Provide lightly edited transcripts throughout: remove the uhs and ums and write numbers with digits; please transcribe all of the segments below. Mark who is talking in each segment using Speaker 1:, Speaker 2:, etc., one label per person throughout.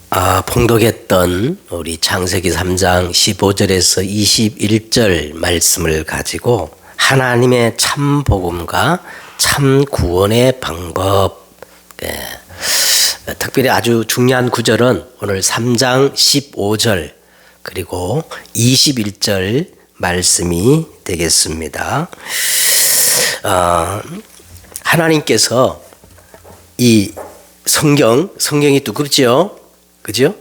Speaker 1: 봉독했던 우리 창세기 3장 15절에서 21절 말씀을 가지고 하나님의 참 복음과 참 구원의 방법, 특별히 아주 중요한 구절은 오늘 3장 15절 그리고 21절 말씀이 되겠습니다. 하나님께서 이 성경이 두껍지요? 그죠?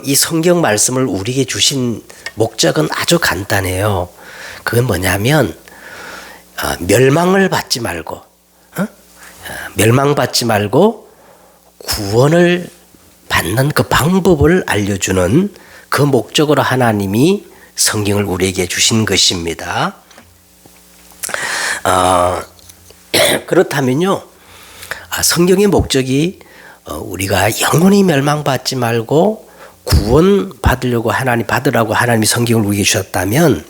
Speaker 1: 이 성경 말씀을 우리에게 주신 목적은 아주 간단해요. 그건 뭐냐면, 멸망을 받지 말고, 멸망받지 말고 구원을 받는 그 방법을 알려주는 그 목적으로 하나님이 성경을 우리에게 주신 것입니다. 그렇다면요, 성경의 목적이 우리가 영원히 멸망받지 말고 구원 받으라고 하나님이 성경을 우리에게 주셨다면,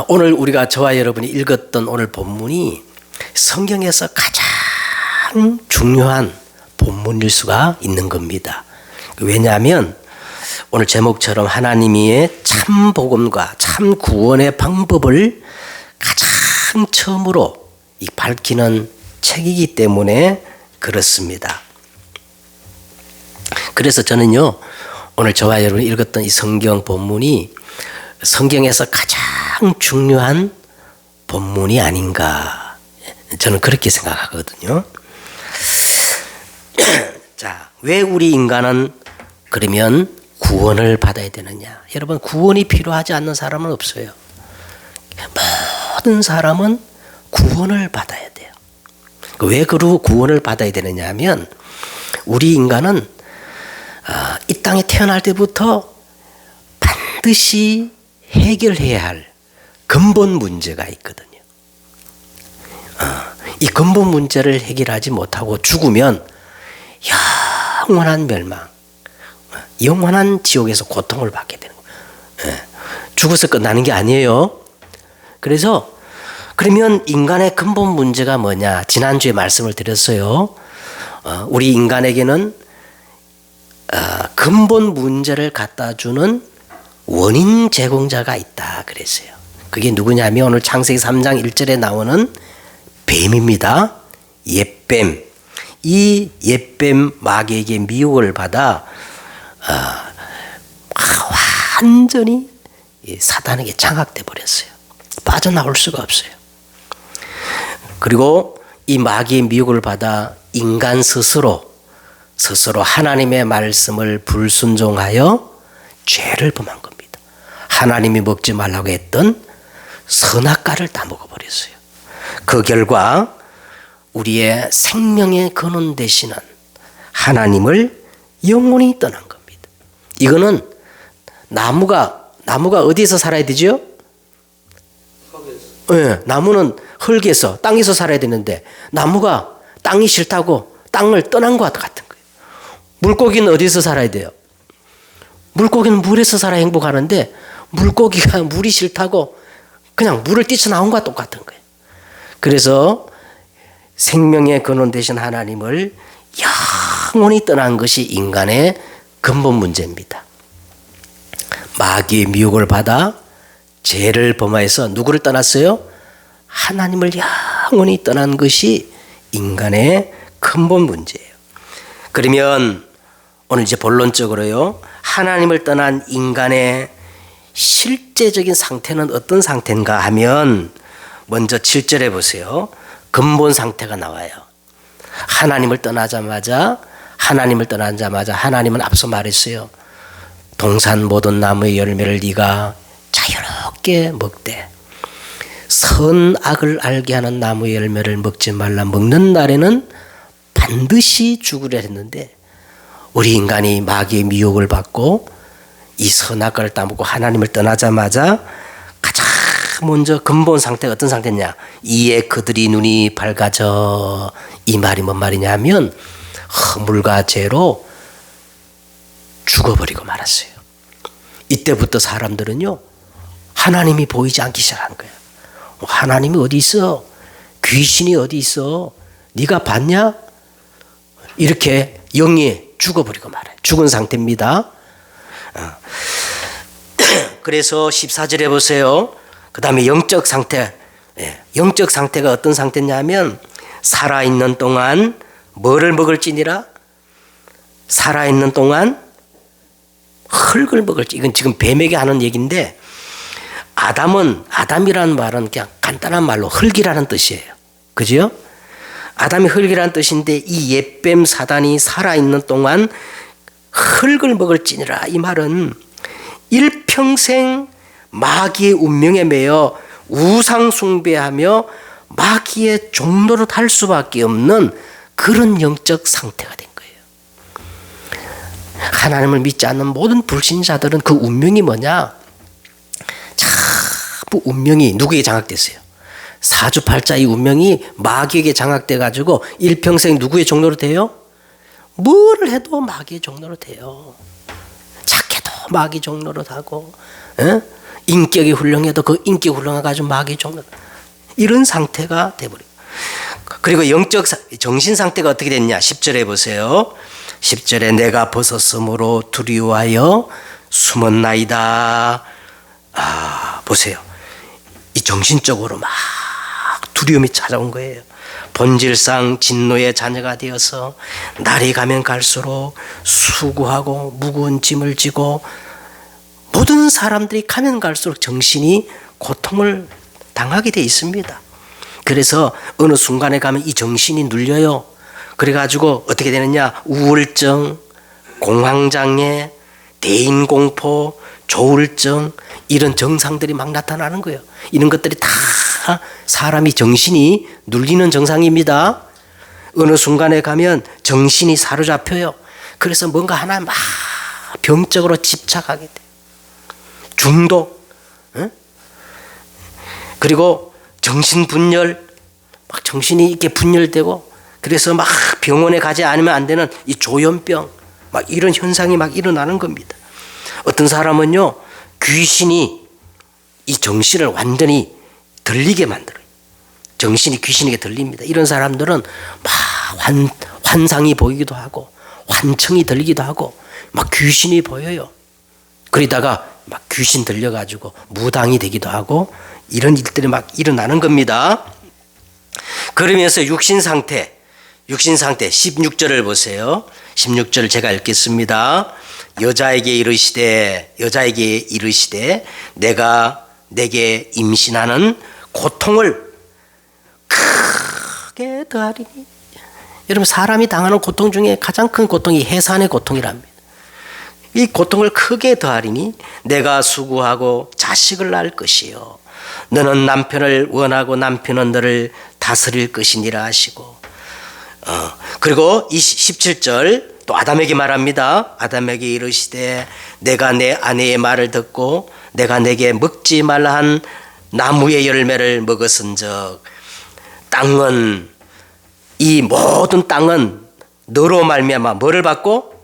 Speaker 1: 오늘 우리가 저와 여러분이 읽었던 오늘 본문이 성경에서 가장 중요한 본문일 수가 있는 겁니다. 왜냐하면 오늘 제목처럼 하나님의 참 복음과 참 구원의 방법을 가장 처음으로 밝히는 책이기 때문에 그렇습니다. 그래서 저는요, 오늘 저와 여러분이 읽었던 이 성경 본문이 성경에서 가장 중요한 본문이 아닌가, 저는 그렇게 생각하거든요. 자, 왜 우리 인간은 그러면 구원을 받아야 되느냐? 여러분, 구원이 필요하지 않는 사람은 없어요. 모든 사람은 구원을 받아야 돼요. 왜 구원을 받아야 되느냐 하면, 우리 인간은 이 땅에 태어날 때부터 반드시 해결해야 할 근본 문제가 있거든요. 이 근본 문제를 해결하지 못하고 죽으면 영원한 멸망, 영원한 지옥에서 고통을 받게 되는 거예요. 죽어서 끝나는 게 아니에요. 그러면 인간의 근본 문제가 뭐냐? 지난주에 말씀을 드렸어요. 우리 인간에게는 근본 문제를 갖다 주는 원인 제공자가 있다 그랬어요. 그게 누구냐면 오늘 창세기 3장 1절에 나오는 뱀입니다. 옛뱀. 이 옛뱀 마귀에게 미혹을 받아 완전히 사단에게 장악돼 버렸어요. 빠져나올 수가 없어요. 그리고 이 마귀의 미혹을 받아 인간 스스로 하나님의 말씀을 불순종하여 죄를 범한 겁니다. 하나님이 먹지 말라고 했던 선악과를 다 먹어버렸어요. 그 결과 우리의 생명의 근원 되시는 하나님을 영원히 떠난 겁니다. 이거는 나무가 어디에서 살아야 되죠? 네, 나무는 흙에서, 땅에서 살아야 되는데 나무가 땅이 싫다고 땅을 떠난 것 같은 거예요. 물고기는 어디서 살아야 돼요? 물고기는 물에서 살아야 행복하는데 물고기가 물이 싫다고 그냥 물을 뛰쳐나온 것과 똑같은 거예요. 그래서 생명의 근원 되신 하나님을 영원히 떠난 것이 인간의 근본 문제입니다. 마귀의 미혹을 받아 죄를 범하여서 누구를 떠났어요? 하나님을 영원히 떠난 것이 인간의 근본 문제예요. 그러면 오늘 이제 본론적으로요, 하나님을 떠난 인간의 실제적인 상태는 어떤 상태인가 하면, 먼저 7절에 보세요. 근본 상태가 나와요. 하나님을 떠나자마자 하나님은 앞서 말했어요. 동산 모든 나무의 열매를 네가 자유롭게 먹되 선악을 알게 하는 나무의 열매를 먹지 말라. 먹는 날에는 반드시 죽으려 했는데, 우리 인간이 마귀의 미혹을 받고 이 선악과를 따먹고 하나님을 떠나자마자 가장 먼저 근본 상태가 어떤 상태냐? 이에 그들이 눈이 밝아져. 이 말이 뭔 말이냐 하면 허물과 죄로 죽어버리고 말았어요. 이때부터 사람들은요, 하나님이 보이지 않기 시작한 거예요. 하나님이 어디 있어? 귀신이 어디 있어? 네가 봤냐? 이렇게 영이 죽어버리고 말아요. 죽은 상태입니다. 그래서 14절에 보세요. 그 다음에 영적 상태. 영적 상태가 어떤 상태냐면 살아있는 동안 뭐를 먹을지니라? 살아있는 동안 흙을 먹을지. 이건 지금 뱀에게 하는 얘기인데 아담이라는 말은 그냥 간단한 말로 흙이라는 뜻이에요. 그죠? 아담이 흙이라는 뜻인데 이 옛뱀 사단이 살아있는 동안 흙을 먹을지니라. 이 말은 일평생 마귀의 운명에 매여 우상 숭배하며 마귀의 종로로 할 수밖에 없는 그런 영적 상태가 된 거예요. 하나님을 믿지 않는 모든 불신자들은 그 운명이 뭐냐? 자꾸 운명이 누구에게 장악됐어요? 사주팔자의 운명이 마귀에게 장악돼 가지고 일평생 누구의 종로로 돼요? 뭐를 해도 마귀의 종로로 돼요. 착해도 마귀 종로로 하고, 인격이 훌륭해도 그 인격 훌륭해가지고 마귀의 종로. 이런 상태가 돼버려요. 그리고 영적 정신 상태가 어떻게 됐냐? 10절에 보세요. 10절에 내가 벗었으므로 두려워하여 숨었나이다. 보세요. 이 정신적으로 막 두려움이 찾아온 거예요. 본질상 진노의 자녀가 되어서 날이 가면 갈수록 수고하고 무거운 짐을 지고 모든 사람들이 가면 갈수록 정신이 고통을 당하게 돼 있습니다. 그래서 어느 순간에 가면 이 정신이 눌려요. 그래가지고 어떻게 되느냐? 우울증, 공황장애, 대인공포, 조울증 이런 증상들이 막 나타나는 거예요. 이런 것들이 다 사람이 정신이 눌리는 증상입니다. 어느 순간에 가면 정신이 사로잡혀요. 그래서 뭔가 하나 막 병적으로 집착하게 돼요. 중독, 그리고 정신분열, 막 정신이 이렇게 분열되고 그래서 막 병원에 가지 않으면 안 되는 이 조현병, 막 이런 현상이 막 일어나는 겁니다. 어떤 사람은요, 귀신이 이 정신을 완전히 들리게 만들어요. 정신이 귀신에게 들립니다. 이런 사람들은 막 환상이 보이기도 하고 환청이 들리기도 하고 막 귀신이 보여요. 그러다가 막 귀신 들려가지고 무당이 되기도 하고 이런 일들이 막 일어나는 겁니다. 그러면서 육신 상태 16절을 보세요. 16절을 제가 읽겠습니다. 여자에게 이르시되 내가 내게 임신하는 고통을 크게 더하리니. 여러분, 사람이 당하는 고통 중에 가장 큰 고통이 해산의 고통이랍니다. 이 고통을 크게 더하리니 내가 수고하고 자식을 낳을 것이요 너는 남편을 원하고 남편은 너를 다스릴 것이니라 하시고, 그리고 17절 또 아담에게 말합니다. 아담에게 이르시되 내가 내 아내의 말을 듣고 내가 내게 먹지 말라 한 나무의 열매를 먹었은즉 땅은, 이 모든 땅은 너로 말미암아 뭐를 받고?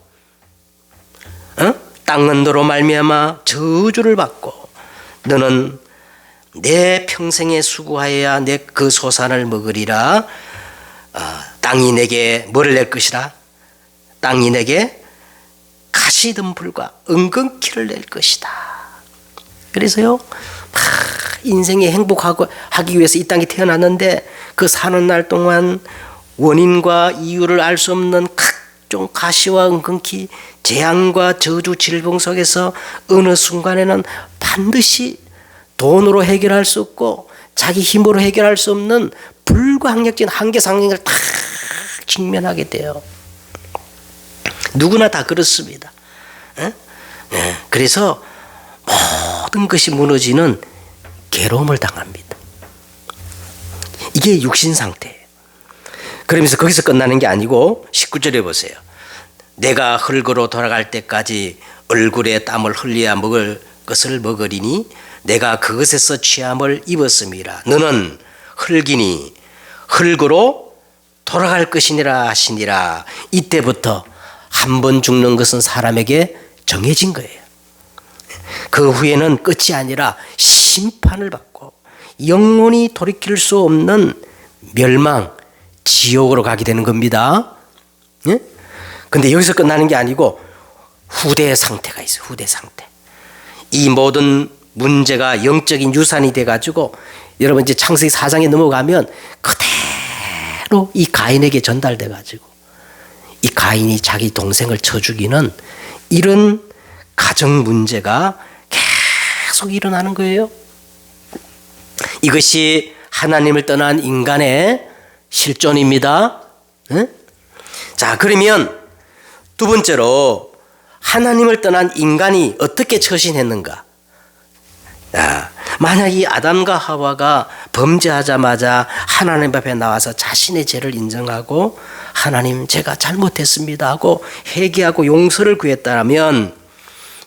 Speaker 1: 땅은 너로 말미암아 저주를 받고 너는 내 평생에 수고하여야 내 그 소산을 먹으리라. 땅이 내게 뭐를 낼 것이라? 땅이 내게 가시덤불과 은근키를 낼 것이다. 그래서요, 인생에 행복하고 하기 위해서 이 땅에 태어났는데 그 사는 날 동안 원인과 이유를 알 수 없는 각종 가시와 은근키, 재앙과 저주, 질병 속에서 어느 순간에는 반드시 돈으로 해결할 수 없고 자기 힘으로 해결할 수 없는 불가항력적인 한계 상황을 다 직면하게 돼요. 누구나 다 그렇습니다. 그래서 모든 것이 무너지는 괴로움을 당합니다. 이게 육신 상태예요. 그러면서 거기서 끝나는 게 아니고 19절에 보세요. 내가 흙으로 돌아갈 때까지 얼굴에 땀을 흘려야 먹을 것을 먹으리니 내가 그것에서 취함을 입었음이라. 너는 흙이니 흙으로 돌아갈 것이니라 하시니라. 이때부터 한 번 죽는 것은 사람에게 정해진 거예요. 그 후에는 끝이 아니라 심판을 받고 영원히 돌이킬 수 없는 멸망, 지옥으로 가게 되는 겁니다. 근데 여기서 끝나는 게 아니고 후대 상태가 있어요. 후대 상태. 이 모든 문제가 영적인 유산이 돼가지고 여러분 이제 창세기 4장에 넘어가면 그대로 이 가인에게 전달돼가지고 이 가인이 자기 동생을 쳐 죽이는 이런 가정 문제가 계속 일어나는 거예요. 이것이 하나님을 떠난 인간의 실존입니다. 응? 자, 그러면 두 번째로 하나님을 떠난 인간이 어떻게 처신했는가? 자, 만약 이 아담과 하와가 범죄하자마자 하나님 앞에 나와서 자신의 죄를 인정하고 하나님 제가 잘못했습니다 하고 회개하고 용서를 구했다면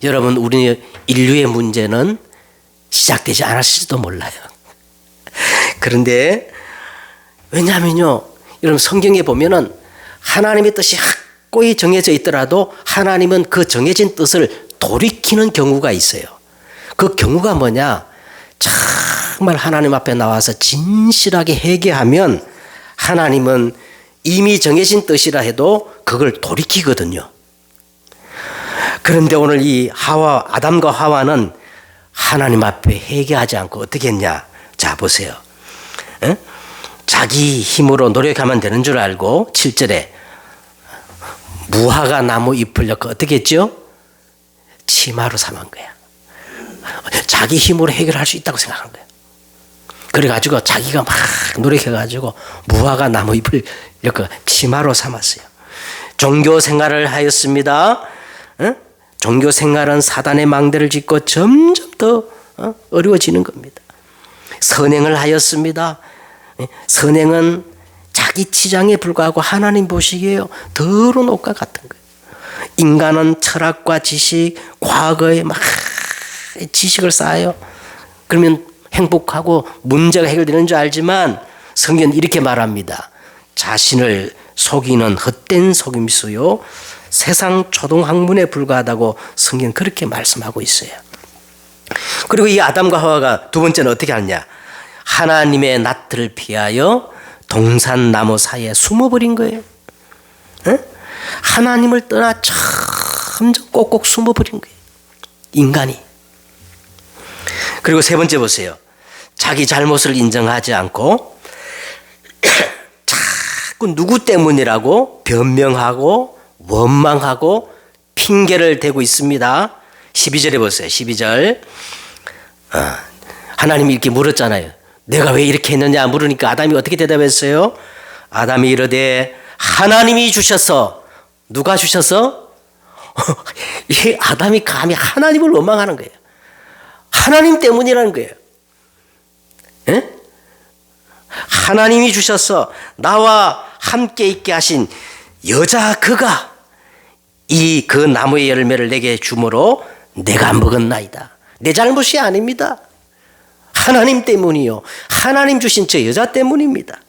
Speaker 1: 여러분 우리 인류의 문제는 시작되지 않았을지도 몰라요. 그런데 왜냐하면요, 여러분 성경에 보면은 하나님의 뜻이 확고히 정해져 있더라도 하나님은 그 정해진 뜻을 돌이키는 경우가 있어요. 그 경우가 뭐냐? 정말 하나님 앞에 나와서 진실하게 회개하면 하나님은 이미 정해진 뜻이라 해도 그걸 돌이키거든요. 그런데 오늘 이 아담과 하와는 하나님 앞에 회개하지 않고 어떻게 했냐? 자, 보세요. 에? 자기 힘으로 노력하면 되는 줄 알고 7절에 무화과 나무 잎을 엮어 어떻게 했죠? 치마로 삼은 거야. 자기 힘으로 해결할 수 있다고 생각한 거예요. 그래가지고 자기가 막 노력해가지고 무화과 나무 잎을 엮어 치마로 삼았어요. 종교 생활을 하였습니다. 종교 생활은 사단의 망대를 짓고 점점 더 어려워지는 겁니다. 선행을 하였습니다. 선행은 자기 치장에 불과하고 하나님 보시기에요 더러운 옷과 같은 거예요. 인간은 철학과 지식, 과거에 막 지식을 쌓아요. 그러면 행복하고 문제가 해결되는 줄 알지만 성경은 이렇게 말합니다. 자신을 속이는 헛된 속임수요 세상 초등학문에 불과하다고 성경은 그렇게 말씀하고 있어요. 그리고 이 아담과 하와가 두 번째는 어떻게 하느냐? 하나님의 낯을 피하여 동산나무 사이에 숨어버린 거예요. 에? 하나님을 떠나 점점 꼭꼭 숨어버린 거예요. 인간이. 그리고 세 번째 보세요. 자기 잘못을 인정하지 않고 자꾸 누구 때문이라고 변명하고 원망하고 핑계를 대고 있습니다. 12절에 보세요. 12절. 하나님이 이렇게 물었잖아요. 내가 왜 이렇게 했느냐 물으니까 아담이 어떻게 대답했어요? 아담이 이르되 하나님이 주셔서. 누가 주셔서? 이 아담이 감히 하나님을 원망하는 거예요. 하나님 때문이라는 거예요. 에? 하나님이 주셔서 나와 함께 있게 하신 여자 그가 이 그 나무의 열매를 내게 주므로 내가 먹었나이다. 내 잘못이 아닙니다. 하나님 때문이요. 하나님 주신 저 여자 때문입니다.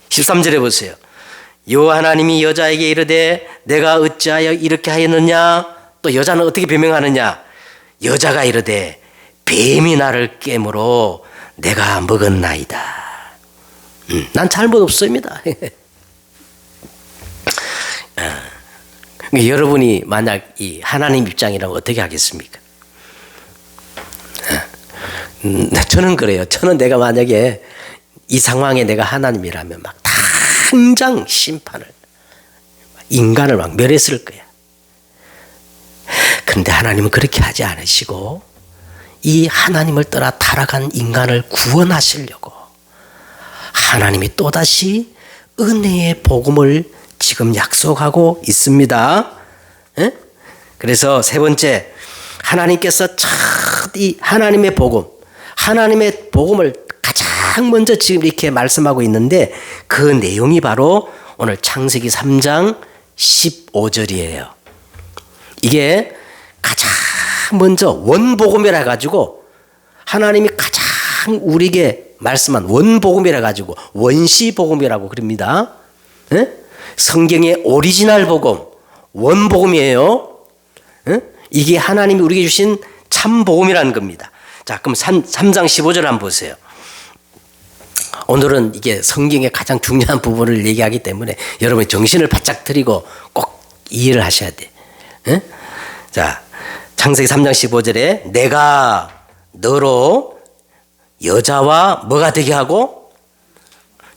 Speaker 1: 13절에 보세요. 여호와 하나님이 여자에게 이르되 내가 어찌하여 이렇게 하였느냐? 또 여자는 어떻게 변명하느냐? 여자가 이르되 뱀이 나를 깨므로 내가 먹었나이다. 난 잘못 없습니다. 여러분이 만약 이 하나님 입장이라면 어떻게 하겠습니까? 저는 그래요. 저는 내가 만약에 이 상황에 내가 하나님이라면 막 당장 심판을 인간을 막 멸했을 거야. 그런데 하나님은 그렇게 하지 않으시고 이 하나님을 떠나 타락한 인간을 구원하시려고 하나님이 또다시 은혜의 복음을 지금 약속하고 있습니다. 에? 그래서 세 번째, 하나님께서 이 하나님의 복음, 하나님의 복음을 가장 먼저 지금 이렇게 말씀하고 있는데 그 내용이 바로 오늘 창세기 3장 15절이에요. 이게 가장 먼저 원복음이라 해가지고 하나님이 가장 우리에게 말씀한 원복음이라 가지고 원시복음이라고 그럽니다. 에? 성경의 오리지널 복음, 원복음이에요. 에? 이게 하나님이 우리에게 주신 참복음이라는 겁니다. 자, 그럼 3장 15절 한번 보세요. 오늘은 이게 성경의 가장 중요한 부분을 얘기하기 때문에 여러분이 정신을 바짝 들이고 꼭 이해를 하셔야 돼. 예? 자, 창세기 3장 15절에 내가 너로 여자와 뭐가 되게 하고,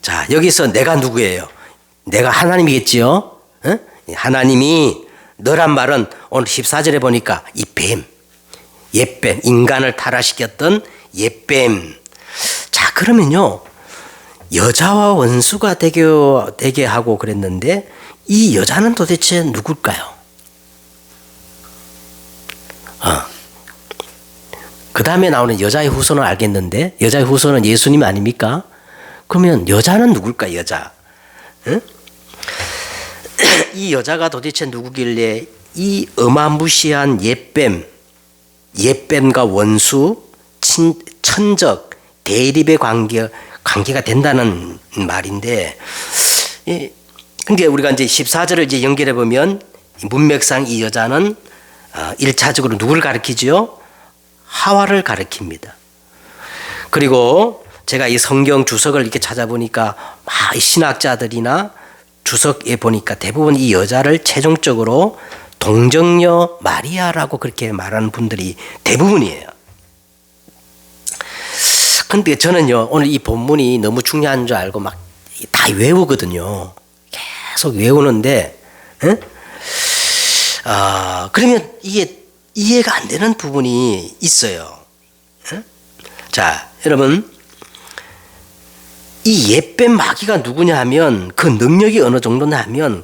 Speaker 1: 자, 여기서 내가 누구예요? 내가 하나님이겠지요? 예? 하나님이 너란 말은 오늘 14절에 보니까 이 뱀, 옛뱀, 인간을 타락시켰던 옛뱀. 자, 그러면요, 여자와 원수가 되게 하고 그랬는데 이 여자는 도대체 누굴까요? 그 다음에 나오는 여자의 후손은 알겠는데, 여자의 후손은 예수님 아닙니까? 그러면 여자는 누굴까, 여자? 응? 이 여자가 도대체 누구길래 이 어마무시한 옛뱀과 원수, 천적, 대립의 관계가 된다는 말인데, 근데 우리가 이제 14절을 이제 연결해 보면 문맥상 이 여자는 1차적으로 누구를 가리키죠? 하와를 가리킵니다. 그리고 제가 이 성경 주석을 이렇게 찾아보니까 신학자들이나 주석에 보니까 대부분 이 여자를 최종적으로 동정녀 마리아라고 그렇게 말하는 분들이 대부분이에요. 근데 저는요, 오늘 이 본문이 너무 중요한 줄 알고 막 다 외우거든요. 계속 외우는데, 응? 그러면 이게 이해가 안 되는 부분이 있어요. 응? 자, 여러분, 이 옛뱀 마귀가 누구냐 하면 그 능력이 어느 정도냐 하면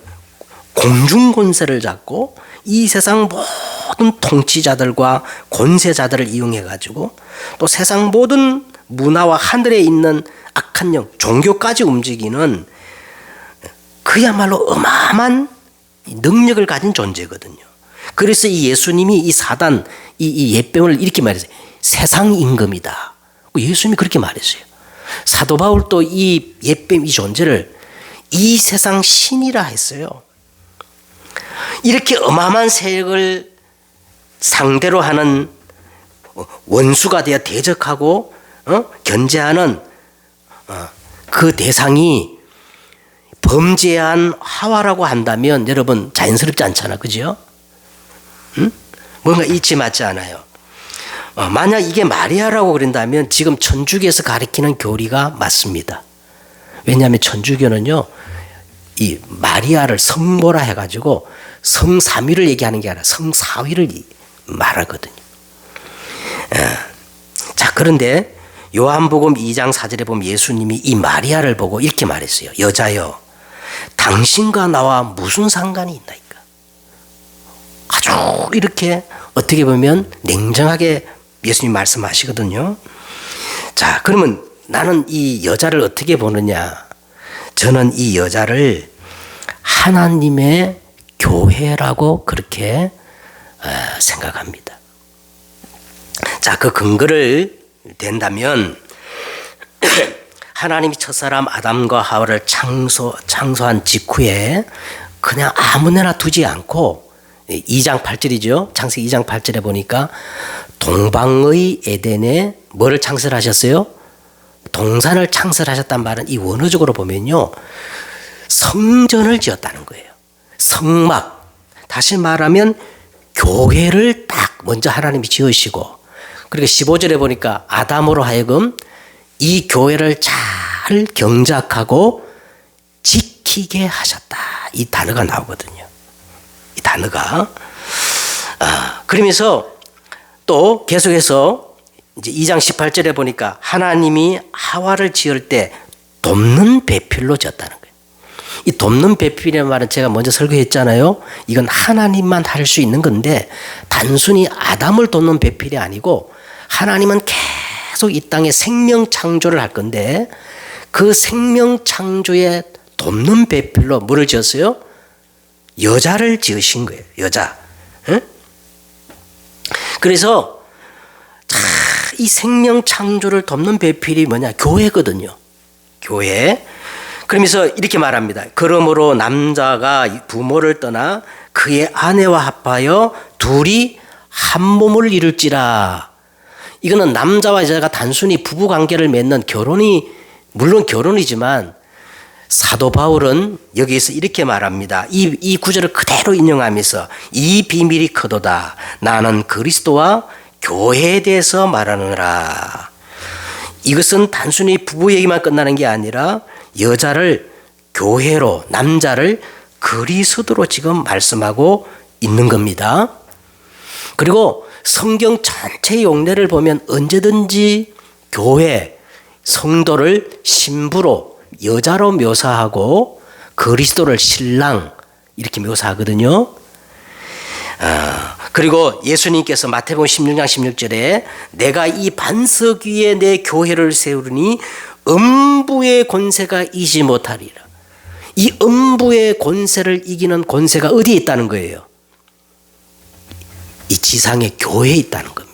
Speaker 1: 공중권세를 잡고 이 세상 모든 통치자들과 권세자들을 이용해 가지고 또 세상 모든 문화와 하늘에 있는 악한 영, 종교까지 움직이는 그야말로 어마어마한 능력을 가진 존재거든요. 그래서 이 예수님이 이 사단, 이 옛뱀을 이렇게 말했어요. 세상 임금이다. 예수님이 그렇게 말했어요. 사도 바울도 이 옛뱀, 이 존재를 이 세상 신이라 했어요. 이렇게 어마어마한 세력을 상대로 하는 원수가 되어 대적하고 견제하는 그 대상이 범죄한 하와라고 한다면 여러분 자연스럽지 않잖아, 그죠? 응? 뭔가 이치 맞지 않아요. 만약 이게 마리아라고 그런다면 지금 천주교에서 가리키는 교리가 맞습니다. 왜냐하면 천주교는요, 이 마리아를 성모라 해가지고 성삼위를 얘기하는 게 아니라 성사위를 말하거든요. 자, 그런데 요한복음 2장 4절에 보면 예수님이 이 마리아를 보고 이렇게 말했어요. 여자여, 당신과 나와 무슨 상관이 있나이까? 아주 이렇게 어떻게 보면 냉정하게 예수님 말씀하시거든요. 자, 그러면 나는 이 여자를 어떻게 보느냐? 저는 이 여자를 하나님의 교회라고 그렇게 생각합니다. 자, 그 근거를 댄다면 하나님이 첫사람 아담과 하와를 창조한 직후에 그냥 아무데나 두지 않고 2장 8절이죠. 창세기 2장 8절에 보니까 동방의 에덴에 뭐를 창설하셨어요? 동산을 창설하셨단 말은 이 원어적으로 보면요, 성전을 지었다는 거예요. 성막, 다시 말하면 교회를 딱 먼저 하나님이 지으시고, 그리고 15절에 보니까 아담으로 하여금 이 교회를 잘 경작하고 지키게 하셨다. 이 단어가 나오거든요. 이 단어가. 그러면서 또 계속해서 이제 2장 18절에 보니까 하나님이 하와를 지을 때 돕는 배필로 지었다는 거예요. 이 돕는 배필이라는 말은 제가 먼저 설교했잖아요. 이건 하나님만 할 수 있는 건데 단순히 아담을 돕는 배필이 아니고 하나님은 계속 이 땅에 생명 창조를 할 건데 그 생명 창조에 돕는 배필로 뭐를 지었어요? 여자를 지으신 거예요. 여자. 응? 그래서 이 생명 창조를 돕는 배필이 뭐냐? 교회거든요. 교회. 그러면서 이렇게 말합니다. 그러므로 남자가 부모를 떠나 그의 아내와 합하여 둘이 한 몸을 이룰지라. 이거는 남자와 여자가 단순히 부부관계를 맺는 결혼이, 물론 결혼이지만 사도 바울은 여기에서 이렇게 말합니다. 이 구절을 그대로 인용하면서 이 비밀이 크도다. 나는 그리스도와 교회에 대해서 말하느라. 이것은 단순히 부부 얘기만 끝나는 게 아니라 여자를 교회로, 남자를 그리스도로 지금 말씀하고 있는 겁니다. 그리고 성경 전체의 용례를 보면 언제든지 교회, 성도를 신부로, 여자로 묘사하고 그리스도를 신랑 이렇게 묘사하거든요. 그리고 예수님께서 마태복음 16장 16절에 내가 이 반석 위에 내 교회를 세우리니 음부의 권세가 이기지 못하리라. 이 음부의 권세를 이기는 권세가 어디에 있다는 거예요? 이 지상의 교회에 있다는 겁니다.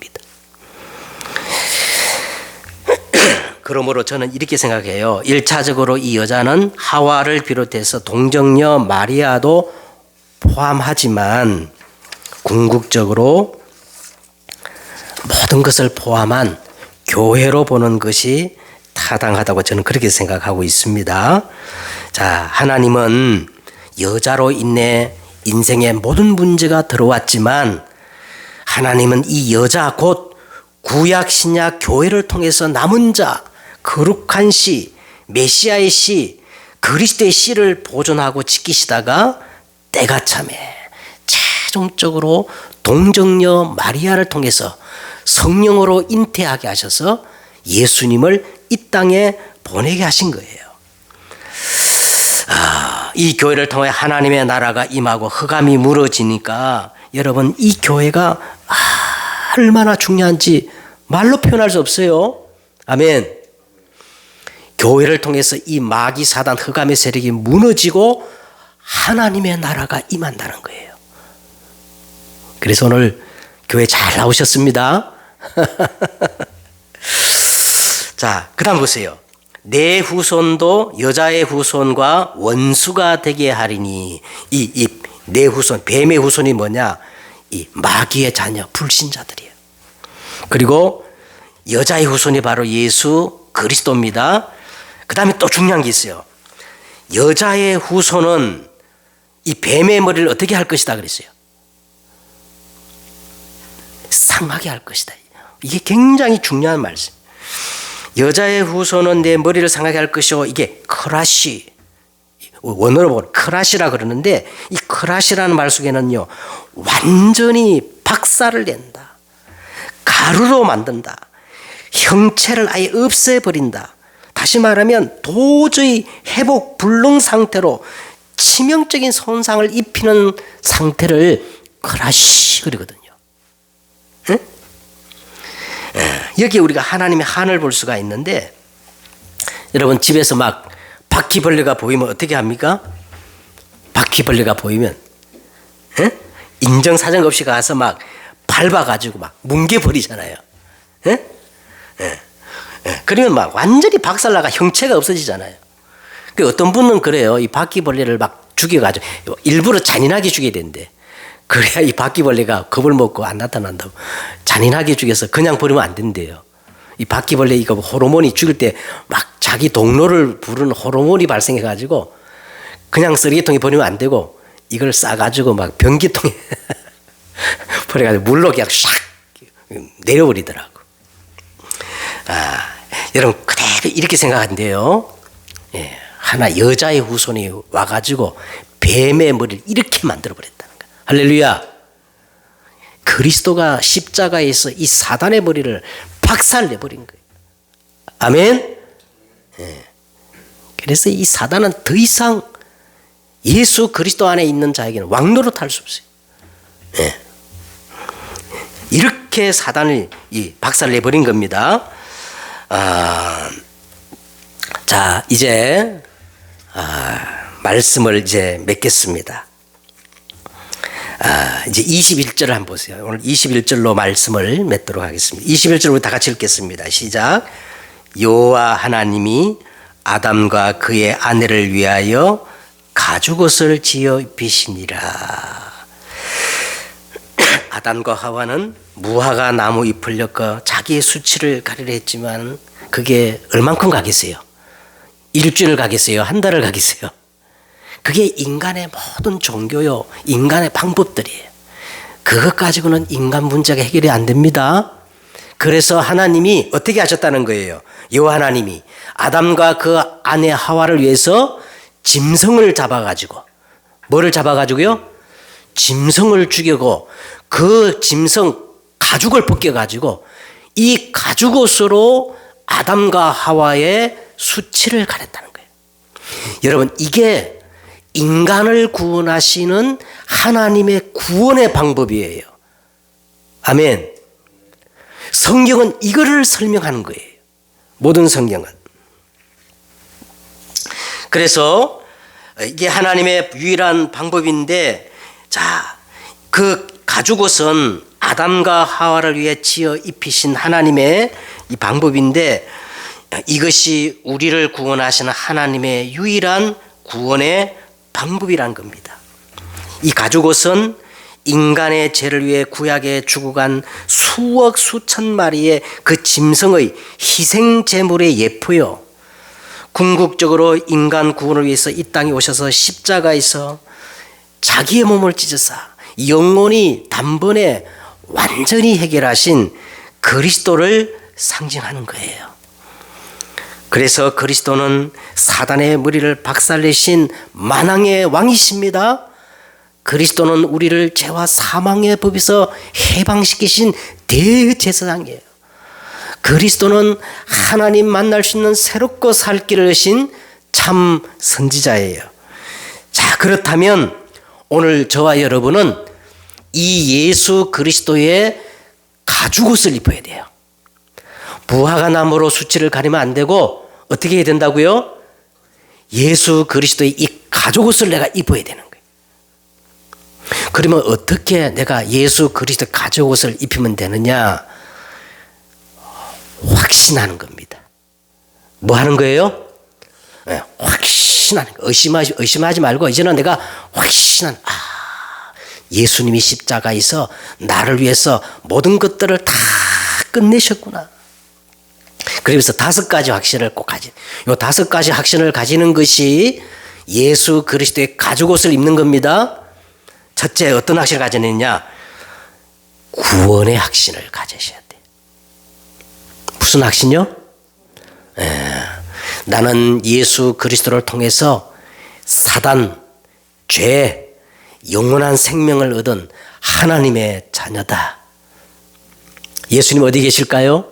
Speaker 1: 그러므로 저는 이렇게 생각해요. 1차적으로 이 여자는 하와를 비롯해서 동정녀 마리아도 포함하지만 궁극적으로 모든 것을 포함한 교회로 보는 것이 타당하다고 저는 그렇게 생각하고 있습니다. 자, 하나님은 여자로 인해 인생의 모든 문제가 들어왔지만 하나님은 이 여자 곧 구약 신약 교회를 통해서 남은 자, 거룩한 씨, 메시아의 씨, 그리스도의 씨를 보존하고 지키시다가 때가 참에 최종적으로 동정녀 마리아를 통해서 성령으로 잉태하게 하셔서 예수님을 이 땅에 보내게 하신 거예요. 이 교회를 통해 하나님의 나라가 임하고 흑암이 무너지니까 여러분 이 교회가 얼마나 중요한지 말로 표현할 수 없어요. 아멘. 교회를 통해서 이 마귀 사단 흑암의 세력이 무너지고 하나님의 나라가 임한다는 거예요. 그래서 오늘 교회 잘 나오셨습니다. 자, 그 다음 보세요. 내 후손도 여자의 후손과 원수가 되게 하리니. 내 후손, 뱀의 후손이 뭐냐? 이 마귀의 자녀, 불신자들이에요. 그리고 여자의 후손이 바로 예수 그리스도입니다. 그 다음에 또 중요한 게 있어요. 여자의 후손은 이 뱀의 머리를 어떻게 할 것이다 그랬어요? 상하게 할 것이다. 이게 굉장히 중요한 말씀. 여자의 후손은 내 머리를 상하게 할 것이요. 이게 크라시, 원어로 보면 크라시라 그러는데 이 크라시라는 말 속에는요 완전히 박살을 낸다, 가루로 만든다, 형체를 아예 없애버린다. 다시 말하면 도저히 회복 불능 상태로 치명적인 손상을 입히는 상태를 크라시 그러거든요. 응? 여기 우리가 하나님의 한을 볼 수가 있는데 여러분 집에서 막 바퀴벌레가 보이면 어떻게 합니까? 바퀴벌레가 보이면 인정사정 없이 가서 막 밟아가지고 막 뭉개버리잖아요. 그러면 막 완전히 박살나가 형체가 없어지잖아요. 어떤 분은 그래요. 이 바퀴벌레를 막 죽여가지고 일부러 잔인하게 죽여야 된대. 그래야 이 바퀴벌레가 겁을 먹고 안 나타난다고. 잔인하게 죽여서 그냥 버리면 안 된대요. 이 바퀴벌레 이거 호르몬이 죽일 때 막 자기 동료를 부르는 호르몬이 발생해가지고 그냥 쓰레기통에 버리면 안 되고 이걸 싸가지고 막 변기통에 버려가지고 물로 그냥 샥 내려버리더라고. 여러분 그대로 이렇게 생각한대요. 예, 하나 여자의 후손이 와가지고 뱀의 머리를 이렇게 만들어버렸다는 거야. 할렐루야. 그리스도가 십자가에서 이 사단의 머리를 박살내버린 거예요. 아멘. 예. 그래서 이 사단은 더 이상 예수 그리스도 안에 있는 자에게는 왕노릇할 수 없어요. 예. 이렇게 사단을 박살내버린 겁니다. 자, 이제 말씀을 이제 맺겠습니다. 이제 21절을 한번 보세요. 오늘 21절로 말씀을 맺도록 하겠습니다. 21절 우리 다 같이 읽겠습니다. 시작. 여호와 하나님이 아담과 그의 아내를 위하여 가죽옷을 지어 입히시니라. 아담과 하와는 무화과 나무 잎을 엮어 자기의 수치를 가리려 했지만 그게 얼만큼 가겠어요? 일주일을 가겠어요? 한 달을 가겠어요? 그게 인간의 모든 종교요, 인간의 방법들이에요. 그것 가지고는 인간 문제가 해결이 안 됩니다. 그래서 하나님이 어떻게 하셨다는 거예요? 여호와 하나님이 아담과 그 아내 하와를 위해서 짐승을 잡아가지고, 뭐를 잡아가지고요? 짐승을 죽이고 그 짐승 가죽을 벗겨가지고 이 가죽옷으로 아담과 하와의 수치를 가렸다는 거예요. 여러분, 이게 인간을 구원하시는 하나님의 구원의 방법이에요. 아멘. 성경은 이거를 설명하는 거예요. 모든 성경은. 그래서 이게 하나님의 유일한 방법인데, 자, 그 가죽옷은 아담과 하와를 위해 지어 입히신 하나님의 이 방법인데, 이것이 우리를 구원하시는 하나님의 유일한 구원의 방법이란 겁니다. 이 가죽옷은 인간의 죄를 위해 구약에 죽어간 수억 수천 마리의 그 짐승의 희생 제물의 예표요. 궁극적으로 인간 구원을 위해서 이 땅에 오셔서 십자가에서 자기의 몸을 찢어서 영원히 단번에 완전히 해결하신 그리스도를 상징하는 거예요. 그래서 그리스도는 사단의 머리를 박살내신 만왕의 왕이십니다. 그리스도는 우리를 죄와 사망의 법에서 해방시키신 대제사장이에요. 그리스도는 하나님 만날 수 있는 새롭고 살 길을 여신 참 선지자예요. 자, 그렇다면 오늘 저와 여러분은 이 예수 그리스도의 가죽옷을 입어야 돼요. 무화과 나무로 수치를 가리면 안 되고 어떻게 해야 된다고요? 예수 그리스도의 이 가죽옷을 내가 입어야 되는 거예요. 그러면 어떻게 내가 예수 그리스도 가죽옷을 입히면 되느냐? 확신하는 겁니다. 뭐 하는 거예요? 네, 확신하는 거. 의심하지 말고 이제는 내가 확신한, 예수님이 십자가에서 나를 위해서 모든 것들을 다 끝내셨구나. 그래서 5가지 확신을 꼭 가지. 요 5가지 확신을 가지는 것이 예수 그리스도의 가죽옷을 입는 겁니다. 첫째, 어떤 확신을 가지느냐? 구원의 확신을 가지셔야 돼. 무슨 확신이요? 나는 예수 그리스도를 통해서 사단, 죄, 영원한 생명을 얻은 하나님의 자녀다. 예수님 어디 계실까요?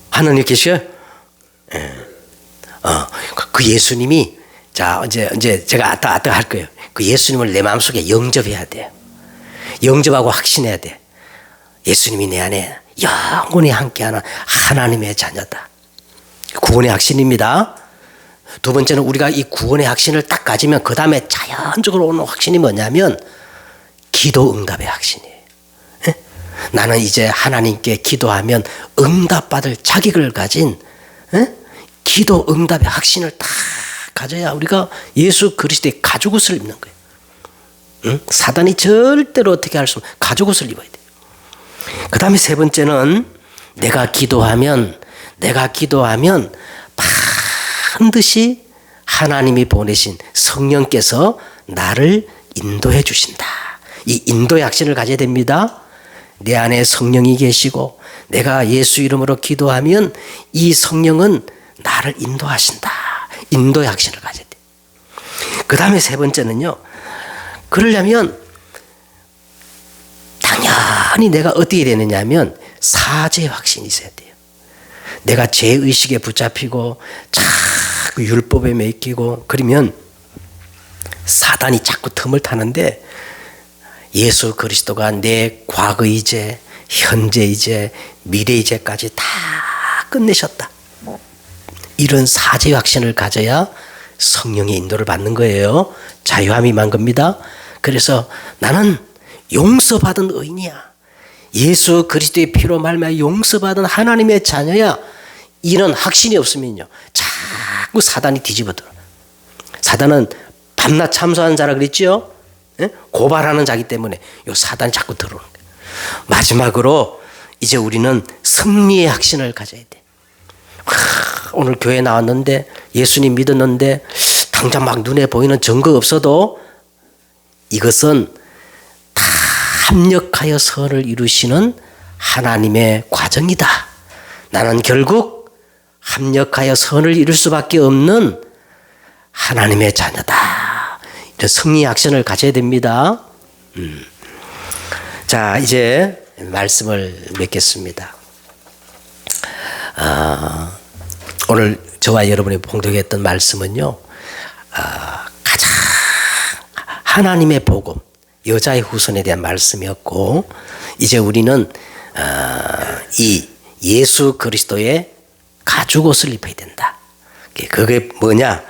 Speaker 1: 하나님 계셔요? 그 예수님이, 자, 이제 제가 아따 할 거예요. 그 예수님을 내 마음속에 영접해야 돼요. 영접하고 확신해야 돼. 예수님이 내 안에 영원히 함께하는 하나님의 자녀다. 구원의 확신입니다. 두 번째는 우리가 이 구원의 확신을 딱 가지면 그 다음에 자연적으로 오는 확신이 뭐냐면 기도 응답의 확신이에요. 나는 이제 하나님께 기도하면 응답받을 자격을 가진 기도 응답의 확신을 다 가져야 우리가 예수 그리스도의 가죽옷을 입는 거예요. 사단이 절대로 어떻게 할 수 없는 가죽옷을 입어야 돼요. 그 다음에 세 번째는 내가 기도하면 반드시 하나님이 보내신 성령께서 나를 인도해 주신다. 이 인도의 확신을 가져야 됩니다. 내 안에 성령이 계시고 내가 예수 이름으로 기도하면 이 성령은 나를 인도하신다. 인도의 확신을 가져야 돼. 그 다음에 세 번째는요. 그러려면 당연히 내가 어떻게 되느냐 하면 사죄의 확신이 있어야 돼요. 내가 죄의식에 붙잡히고 자꾸 율법에 매이고 그러면 사단이 자꾸 틈을 타는데 예수 그리스도가 내 과거의 죄, 현재의 죄, 미래의 죄까지 다 끝내셨다. 이런 사죄 확신을 가져야 성령의 인도를 받는 거예요. 자유함이 임한 겁니다. 그래서 나는 용서받은 의인이야. 예수 그리스도의 피로 말미암아 용서받은 하나님의 자녀야. 이런 확신이 없으면요, 자꾸 사단이 뒤집어들어. 사단은 밤낮 참소하는 자라 그랬죠. 고발하는 자기 때문에 요 사단이 자꾸 들어오는 거예요. 마지막으로 이제 우리는 승리의 확신을 가져야 돼. 오늘 교회 나왔는데 예수님 믿었는데 당장 막 눈에 보이는 증거 없어도 이것은 다 합력하여 선을 이루시는 하나님의 과정이다. 나는 결국 합력하여 선을 이룰 수밖에 없는 하나님의 자녀다. 이런 승리 액션을 가져야 됩니다. 자, 이제 말씀을 맺겠습니다. 오늘 저와 여러분이 봉독했던 말씀은요, 가장 하나님의 복음, 여자의 후손에 대한 말씀이었고, 이제 우리는 이 예수 그리스도의 가죽옷을 입어야 된다. 그게 뭐냐?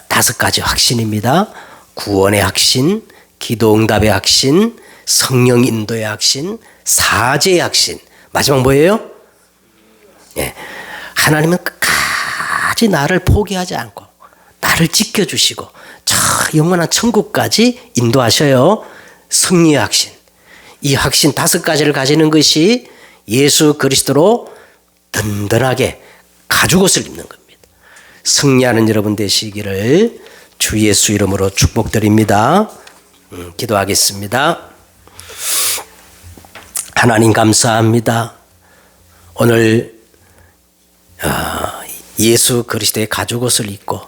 Speaker 1: 5가지 확신입니다. 구원의 확신, 기도응답의 확신, 성령 인도의 확신, 사죄의 확신. 마지막 뭐예요? 예, 하나님은 끝까지 나를 포기하지 않고 나를 지켜주시고 저 영원한 천국까지 인도하셔요. 승리의 확신. 이 확신 5가지를 가지는 것이 예수 그리스도로 든든하게 가죽옷을 입는 겁니다. 승리하는 여러분 되시기를 주 예수 이름으로 축복드립니다. 기도하겠습니다. 하나님 감사합니다. 오늘 예수 그리스도의 가죽옷을 입고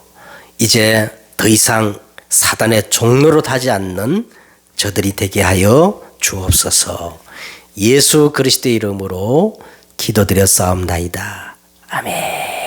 Speaker 1: 이제 더 이상 사단의 종로로 타지 않는 저들이 되게 하여 주옵소서. 예수 그리스도의 이름으로 기도드렸사옵나이다. 아멘.